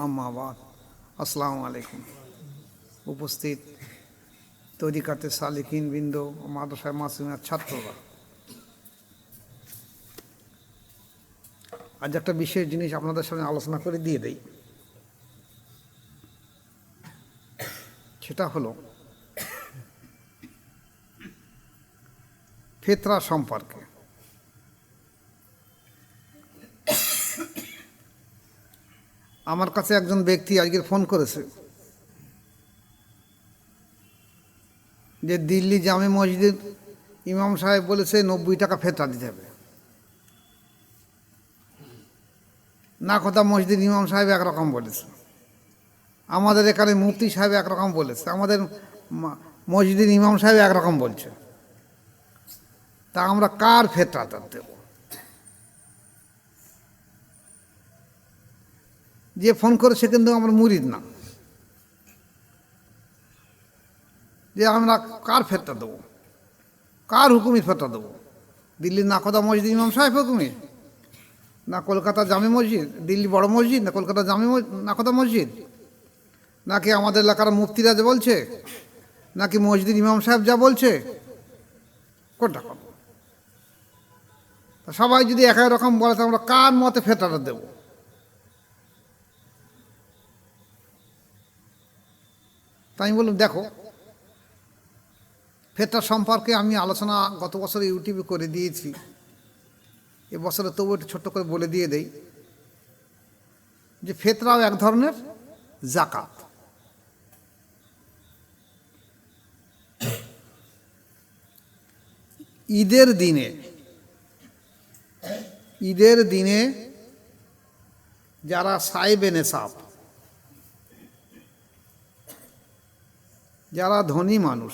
আম্মাবাদ। আসসালামু আলাইকুম। উপস্থিত তরিকাতে সালিকিন বৃন্দ ও মাদ্রাসায় মাসুমিয়ার ছাত্ররা, আজ একটা বিশেষ জিনিস আপনাদের সামনে আলোচনা করে দিয়ে দেই। সেটা হলো ফিতরা সম্পর্কে। আমার কাছে একজন ব্যক্তি আজকে ফোন করেছে যে দিল্লি জামে মসজিদের ইমাম সাহেব বলেছে 90 টাকা ফেতরা দিতে হবে। না কথা মসজিদের ইমাম সাহেব একরকম বলেছে, আমাদের এখানে মুফতি সাহেব একরকম বলেছে, আমাদের মসজিদের ইমাম সাহেব একরকম বলছে। তা আমরা কার ফেতরাটা দেব? যে ফোন করেছে কিন্তু আমার মুরিদ না, যে আমরা কার ফেতরা দেবো, কার হুকুমি ফেতরা দেবো? দিল্লির নাকদা মসজিদ ইমাম সাহেব হুকুমি, না কলকাতা জামে মসজিদ, দিল্লি বড় মসজিদ, না কলকাতা জামে নাকদা মসজিদ, নাকি আমাদের এলাকার মুফতিরা যা বলছে, নাকি মসজিদ ইমাম সাহেব যা বলছে? কোনটা করব? সবাই যদি একই রকম বলে তো আমরা কার মতে ফেতরাটা দেব? তাই আমি বললাম, দেখো, ফেতরা সম্পর্কে আমি আলোচনা গত বছর ইউটিউবে করে দিয়েছি। এবছরে তবু একটু ছোট্ট করে বলে দিয়ে দেই যে ফেতরাও এক ধরনের জাকাত। ঈদের দিনে যারা সাহেবে নেশাব, যারা ধনী মানুষ,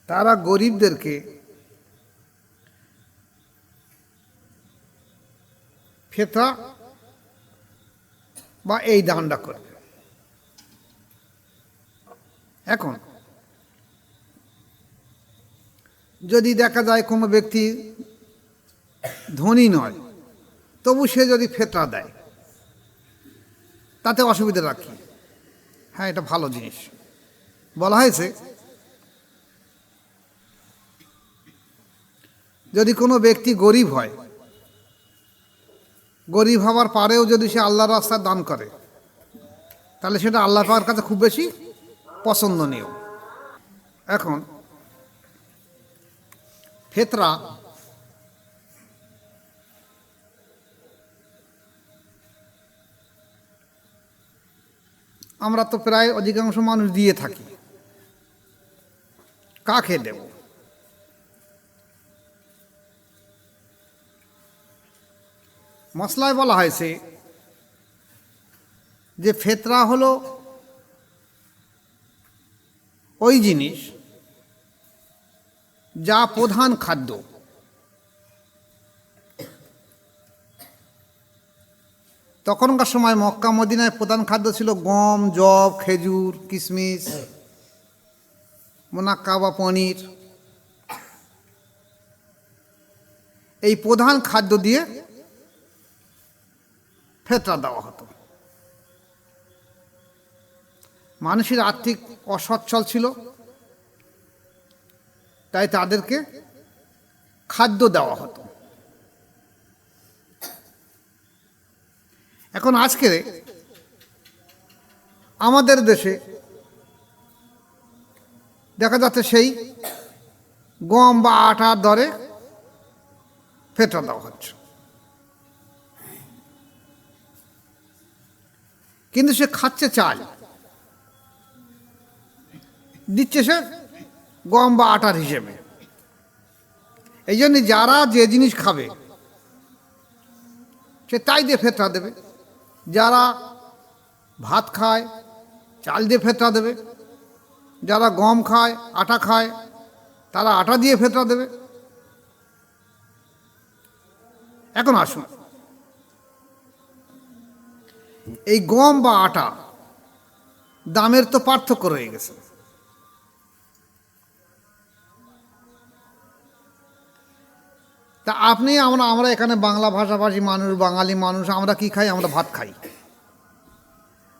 তারা গরিবদেরকে ফেতরা বা এই দানটা করবে। এখন যদি দেখা যায় কোনো ব্যক্তি ধনী নয়, তবু সে যদি ফেতরা দেয়, তাতে অসুবিধা রাখি? হ্যাঁ, এটা ভালো জিনিস। বলা হয়েছে যদি কোনো ব্যক্তি গরিব হয়, গরিব হওয়ার পরেও যদি সে আল্লাহর রাস্তায় দান করে, তাহলে সেটা আল্লাহ পাকের কাছে খুব বেশি পছন্দনীয়। এখন ফেতরা আমরা তো প্রায় অধিকাংশ মানুষ দিয়ে থাকি। কাকে দেব? মশলায় বলা হয়েছে যে ফেতরা হলো ওই জিনিস যা প্রধান খাদ্য। তখনকার সময় মক্কা মদিনায় প্রধান খাদ্য ছিল গম, যব, খেজুর, কিশমিশ, মোনাক্কা বা পনির। এই প্রধান খাদ্য দিয়ে ফেতরা দেওয়া হতো। মানুষের আর্থিক অসচ্ছল ছিল, তাই তাদেরকে খাদ্য দেওয়া হতো। এখন আজকে আমাদের দেশে দেখা যাচ্ছে সেই গম বা আটার দরে ফেতরা দেওয়া হচ্ছে, কিন্তু সে খাচ্ছে চাল, দিচ্ছে সে গম বা আটার হিসেবে। এই জন্য যারা যে জিনিস খাবে সে তাই দিয়ে ফেতরা দেবে। যারা ভাত খায় চাল দিয়ে ফেতরা দেবে, যারা গম খায়, আটা খায়, তারা আটা দিয়ে ফেতরা দেবে। এখন আসুন, এই গম বা আটা দামের তো পার্থক্য রয়ে গেছে। তা আপনি আমরা এখানে বাংলা ভাষাভাষী মানুষ, বাঙালি মানুষ, আমরা কি খাই? আমরা ভাত খাই।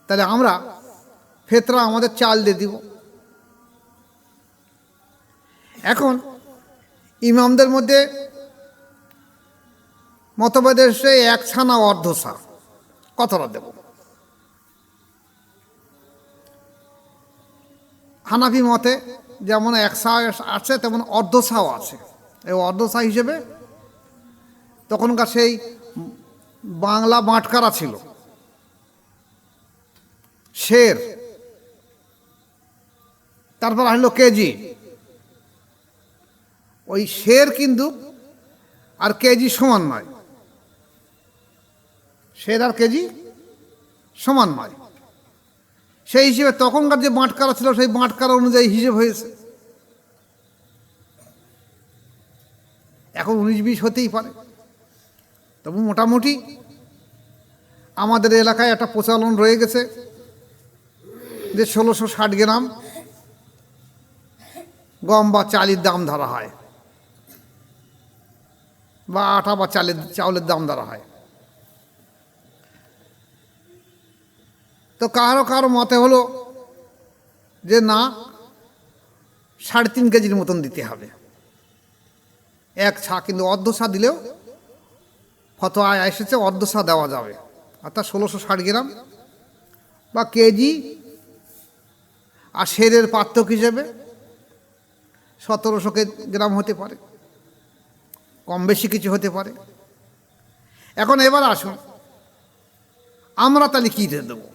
তাহলে আমরা ফেতরা আমাদের চাল দিয়ে দিব। এখন ইমামদের মধ্যে মতভেদ এসে 1 সা না অর্ধ সা, কতটা দেব? হানাফি মতে যেমন 1 সা আছে তেমন অর্ধ সাও আছে। এই অর্ধ সা হিসেবে তখনকার সেই বাংলা বাটকারা ছিল, শের, তারপর আসলো কেজি। ওই শের কিন্তু আর কেজি সমান নয়, শের আর কেজি সমান নয়। সেই হিসেবে তখনকার যে বাঁটকারা ছিল সেই বাঁটকারা অনুযায়ী হিসেব হয়েছে। এখন 19-20 হতেই পারে, তবু মোটামুটি আমাদের এলাকায় একটা প্রচলন রয়ে গেছে যে 1660 গ্রাম গম বা চালের দাম ধরা হয়, বা আটা বা চাউলের দাম ধরা হয়। তো কারো কারো মতে হলো যে না, 3.5 কেজির মতন দিতে হবে 1 সা, কিন্তু অর্ধ সা দিলেও ফতোয়ায় এসেছে অর্ধ সা দেওয়া যাবে, অর্থাৎ 1660 গ্রাম বা কেজি। আর শেরের পার্থক্য হিসেবে 1700 গ্রাম হতে পারে, কম বেশি কিছু হতে পারে। এখন এবার আসুন, আমরা তাহলে কী দিয়ে দেবো?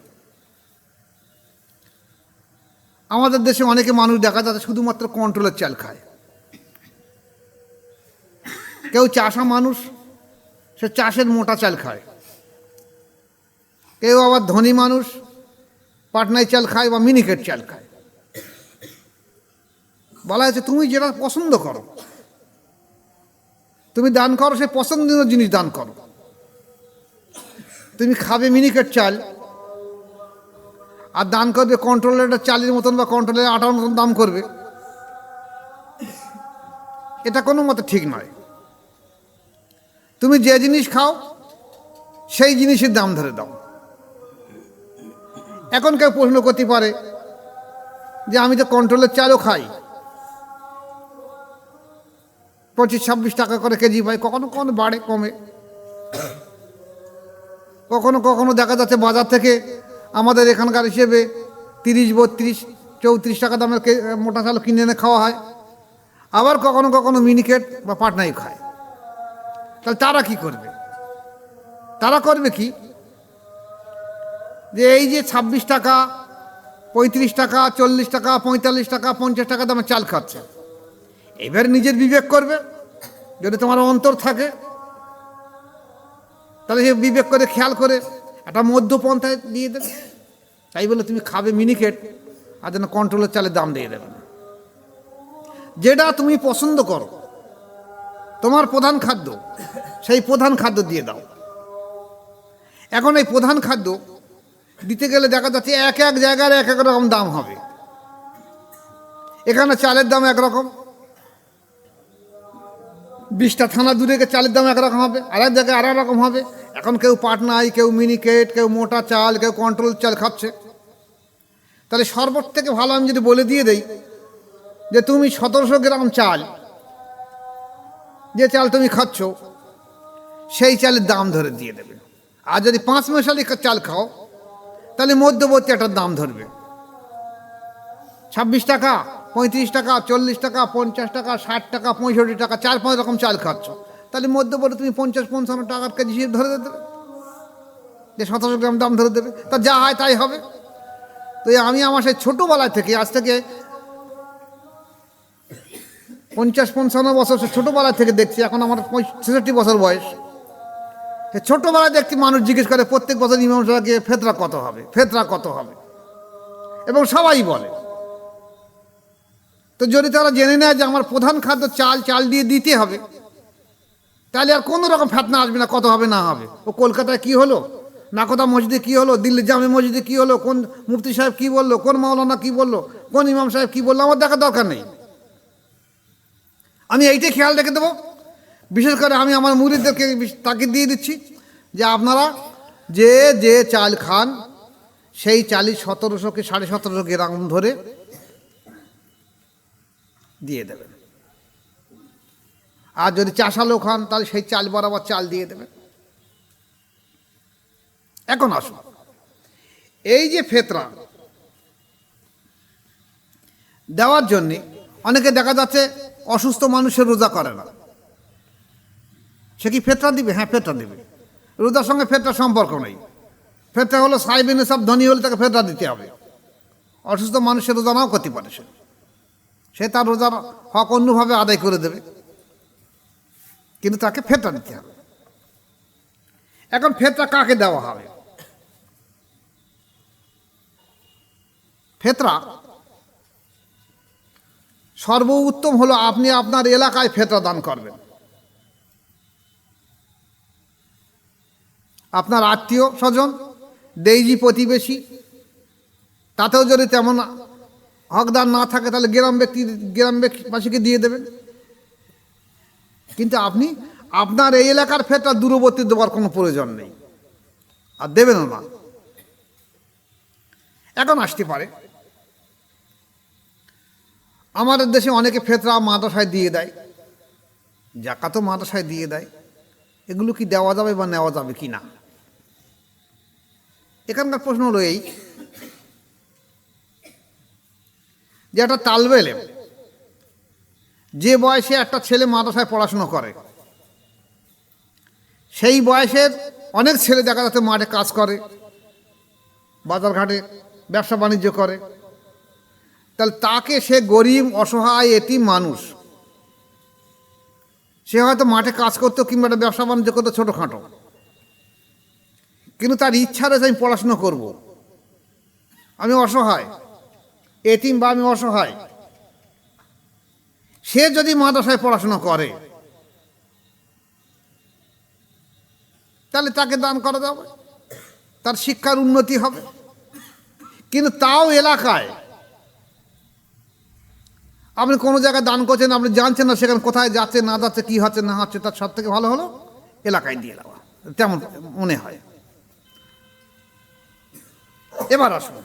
আমাদের দেশে অনেকে মানুষ দেখা যাচ্ছে শুধুমাত্র কন্ট্রোলের চাল খায়। কেউ চাষা মানুষ, সে চাষের মোটা চাল খায়। কেউ আবার ধনী মানুষ, পাটনাই চাল খায় বা মিনিকেট চাল খায়। বলা হয়েছে তুমি যেটা পছন্দ করো, তুমি দান করো, সে পছন্দনীয় জিনিস দান করো। তুমি খাবে মিনিকেট চাল আর দান করবে কন্ট্রোলের চালের মতন বা কন্ট্রোলের আটার মতন দাম করবে, এটা কোনো মতে ঠিক নয়। তুমি যে জিনিস খাও সেই জিনিসের দাম ধরে দাও। এখন কেউ প্রশ্ন করতে পারে যে আমি তো কন্ট্রোলের চালও খাই, 25-26 টাকা করে কেজি পাই, কখনো কখনো বাড়ে কমে, কখনো কখনো দেখা যাচ্ছে বাজার থেকে আমাদের এখানকার হিসেবে 30-32-34 টাকা দামের মোটা চাল কিনে এনে খাওয়া হয়। আবার কখনো কখনো মিনিকেট বা পাটনাই খায়। তাহলে তারা কি করবে? তারা করবে কি, যে এই যে 26 টাকা, 35 টাকা, 40 টাকা, 45 টাকা, 50 টাকা দামের চাল খাচ্ছে, এবার নিজের বিবেক করবে। যদি তোমার অন্তর থাকে তাহলে সে বিবেক করে খেয়াল করে একটা মধ্যপন্থায় দিয়ে দেবে। তাই বলে তুমি খাবে মিনিকেট আর যেন কন্ট্রোলের চালের দাম দিয়ে দেবে না। যেটা তুমি পছন্দ করো, তোমার প্রধান খাদ্য, সেই প্রধান খাদ্য দিয়ে দাও। এখন এই প্রধান খাদ্য দিতে গেলে দেখা যাচ্ছে এক এক জায়গার এক এক রকম দাম হবে। এখানে চালের দাম একরকম, 20টা থানা দূরে চালের দাম একরকম হবে, আর এক জায়গায় আর রকম হবে। এখন কেউ পাটনাই, কেউ মিনিকেট, কেউ মোটা চাল, কেউ কন্ট্রোল চাল খাচ্ছে। তাহলে সর্বত থেকে ভালো আমি যদি বলে দিয়ে দেই যে তুমি 1700 গ্রাম চাল, যে চাল তুমি খাচ্ছ সেই চালের দাম ধরে দিয়ে দেবে। আর যদি 5 মেশালি চাল খাও তাহলে মধ্যবর্তী একটা দাম ধরবে, 26 টাকা, 35 টাকা, 40 টাকা, 50 টাকা, 60 টাকা, 65 টাকা, 4-5 রকম চাল খাচ্ছ, তাহলে মধ্যবর্তী তুমি 50-55 টাকার কেজি হিসেবে ধরে দেবে, যে 1700 গ্রাম দাম ধরে দেবে। তা যা হয় তাই হবে। তো আমি আমার সেই ছোটোবেলায় থেকে, আজ থেকে 50-55 বছর, সে ছোটোবেলা থেকে দেখছি, এখন আমার 66 বছর বয়স। ছোটোবেলায় দেখছি মানুষ জিজ্ঞেস করে প্রত্যেক বছর ইমাম সাহেবকে ফেতরা কত হবে, ফেতরা কত হবে, এবং সবাই বলে। তো যদি তারা জেনে নেয় যে আমার প্রধান খাদ্য চাল, চাল দিয়ে দিতে হবে, তাহলে আর কোনো রকম ফেতনা আসবে না কত হবে না হবে। ও কলকাতায় কি হলো, নাকোদা মসজিদে কি হলো, দিল্লি জামে মসজিদে কি হলো, কোন মুফতি সাহেব কি বললো, কোন মাওলানা কি বললো, কোন ইমাম সাহেব কি বললো, আমার দেখার দরকার নেই। আমি এইটাই খেয়াল রেখে দেবো। বিশেষ করে আমি আমার মুরিদদেরকে তাকে দিয়ে দিচ্ছি যে আপনারা যে যে চাল খান সেই চালই 1700 কি 1750 গ্রাম ধরে দিয়ে দেবেন। আর যদি চাষা লোক হন তাহলে সেই চাল বরাবর চাল দিয়ে দেবেন। এখন আসুন, এই যে ফেতরা দেওয়ার জন্যে অনেকে দেখা যাচ্ছে অসুস্থ মানুষের রোজা করে না, সে কি ফেতরা দিবে? হ্যাঁ, ফেতরা দিবে। রোজার সঙ্গে ফেতরা সম্পর্ক নেই। ফেতরা হলো সাহেবিনে সব ধনী হলে তাকে ফেতরা দিতে হবে। অসুস্থ মানুষের রোজা নাও করতে পারে, সে তার রোজার হক অন্যভাবে আদায় করে দেবে, কিন্তু তাকে ফেতরা দিতে হবে। এখন ফেতরা কাকে দেওয়া হবে? ফেতরা সর্বোত্তম হলো আপনি আপনার এলাকায় ফেতরা দান করবেন। আপনার আত্মীয় স্বজন, দেইজি প্রতিবেশী, তাতেও যদি তেমন হকদার না থাকে তাহলে গ্রামবাসীকে দিয়ে দেবেন। কিন্তু আপনি আপনার এই এলাকার ফেতরা দূরবর্তী দেওয়ার কোনো প্রয়োজন নেই, আর দেবেনও না। এখন আসতে পারে আমাদের দেশে অনেকে ফেতরা মাদ্রাসায় দিয়ে দেয়, জাকাতও মাদ্রাসায় দিয়ে দেয়। এগুলো কি দেওয়া যাবে বা নেওয়া যাবে কি না? এখানকার প্রশ্ন হলো এই যে একটা তালবে ইলম, যে বয়সে একটা ছেলে মাদ্রাসায় পড়াশুনো করে, সেই বয়সের অনেক ছেলে দেখা যাচ্ছে মাঠে কাজ করে, বাজারঘাটে ব্যবসা বাণিজ্য করে। তাহলে তাকে, সে গরিব অসহায় এতিম মানুষ, সে হয়তো মাঠে কাজ করতো কিংবা একটা ব্যবসা বাণিজ্য করতো ছোটোখাটো, কিন্তু তার ইচ্ছা রয়েছে আমি পড়াশুনো করব, আমি অসহায় এতিম বা আমি অসহায়। সে যদি মাদ্রাসায় পড়াশুনো করে তাহলে তাকে দান করা যাবে, তার শিক্ষার উন্নতি হবে। কিন্তু তাও এলাকায় আপনি কোনো জায়গায় দান করছেন, আপনি জানছেন না সেখানে কোথায় যাচ্ছে না যাচ্ছে, কী হচ্ছে না হচ্ছে, তার সব থেকে ভালো হলো এলাকায় দিয়ে দেওয়া, তেমন মনে হয়। এবার আসুন,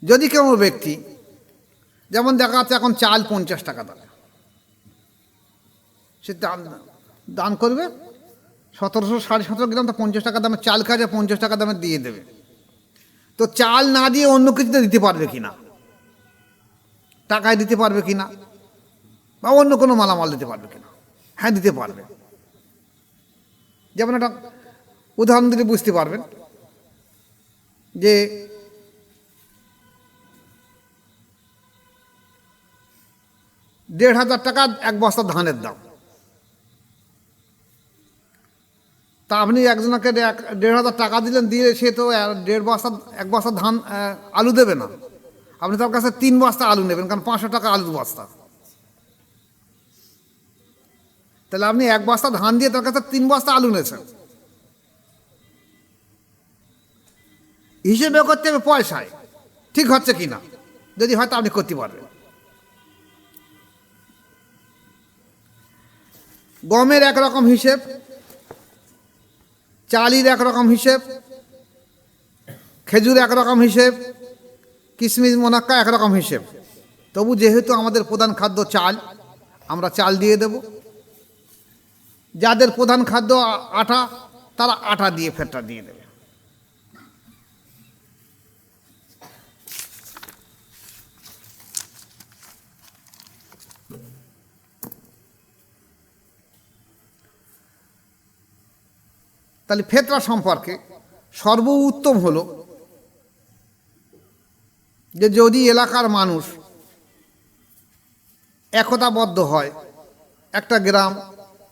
যদি কোনো ব্যক্তি, যেমন দেখা যাচ্ছে এখন চাল 50 টাকা দাম, সে দান করবে 1700 1750 গ্রাম, তো 50 টাকা দামের চাল খাজে 50 টাকা দামে দিয়ে দেবে। তো চাল না দিয়ে অন্য কিছুতে দিতে পারবে কিনা, টাকায় দিতে পারবে কিনা, বা অন্য কোনো মালামাল দিতে পারবে কিনা? হ্যাঁ, দিতে পারবে। যেমন একটা উদাহরণ দিলে বুঝতে পারবেন যে $1500 টাকা এক বস্তা ধানের দাম। তা আপনি একজনকে 1500 টাকা দিলেন, দিয়ে সে তো এক বস্তা ধান আলু দেবে না, আপনি তার কাছে 3 বস্তা আলু নেবেন, কারণ 500 টাকা আলুর বস্তা। তাহলে আপনি এক বস্তা ধান দিয়ে তার কাছে 3 বস্তা আলু নিয়েছেন। হিসেবে করতে হবে পয়সায়, ঠিক হচ্ছে কিনা, যদি হয়তো আপনি করতে পারবেন। গমের একরকম হিসেব, চালের একরকম হিসেব, খেজুর একরকম হিসেব, কিশমিশ মোনাক্কা একরকম হিসেব। তবু যেহেতু আমাদের প্রধান খাদ্য চাল, আমরা চাল দিয়ে দেব। যাদের প্রধান খাদ্য আটা, তারা আটা দিয়ে ফেতরা দিয়ে দেবে। তাহলে ফেতরা সম্পর্কে সর্বোত্তম হলো যে যদি এলাকার মানুষ একতাবদ্ধ হয়, একটা গ্রাম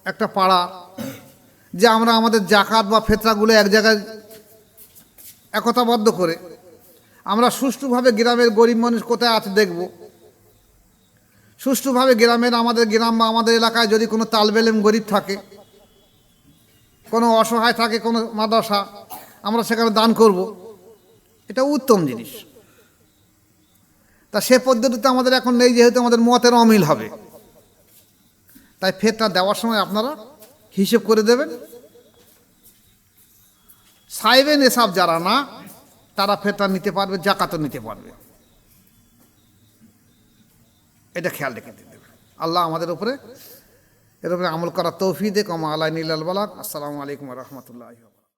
একটা পাড়া, যে আমরা আমাদের জাকাত বা ফেতরাগুলো এক জায়গায় একতাবদ্ধ করে আমরা সুষ্ঠুভাবে গ্রামের গরিব মানুষ কোথায় আছে দেখব, সুষ্ঠুভাবে আমাদের গ্রাম বা আমাদের এলাকায় যদি কোনো তালবে ইলম গরিব থাকে, কোনো অসহায় থাকে, কোনো মাদ্রাসা, আমরা সেখানে দান করব। এটা উত্তম জিনিস। তা সে পদ্ধতিতে আমাদের এখন নেই, যেহেতু আমাদের মতের অমিল হবে। তাই ফেতরা দেওয়ার সময় আপনারা হিসেব করে দেবেন, সাহেবে নেশাব যারা না, তারা ফেতরা নিতে পারবে, জাকাতও নিতে পারবে। এটা খেয়াল রেখে দিতে হবে। আল্লাহ আমাদের উপরে এর উপরে আমল করার তৌফিক দেক। ওয়া মা আলাইনা ইল্লাল বালাগ। আসসালামু আলাইকুম ওয়া রাহমাতুল্লাহি।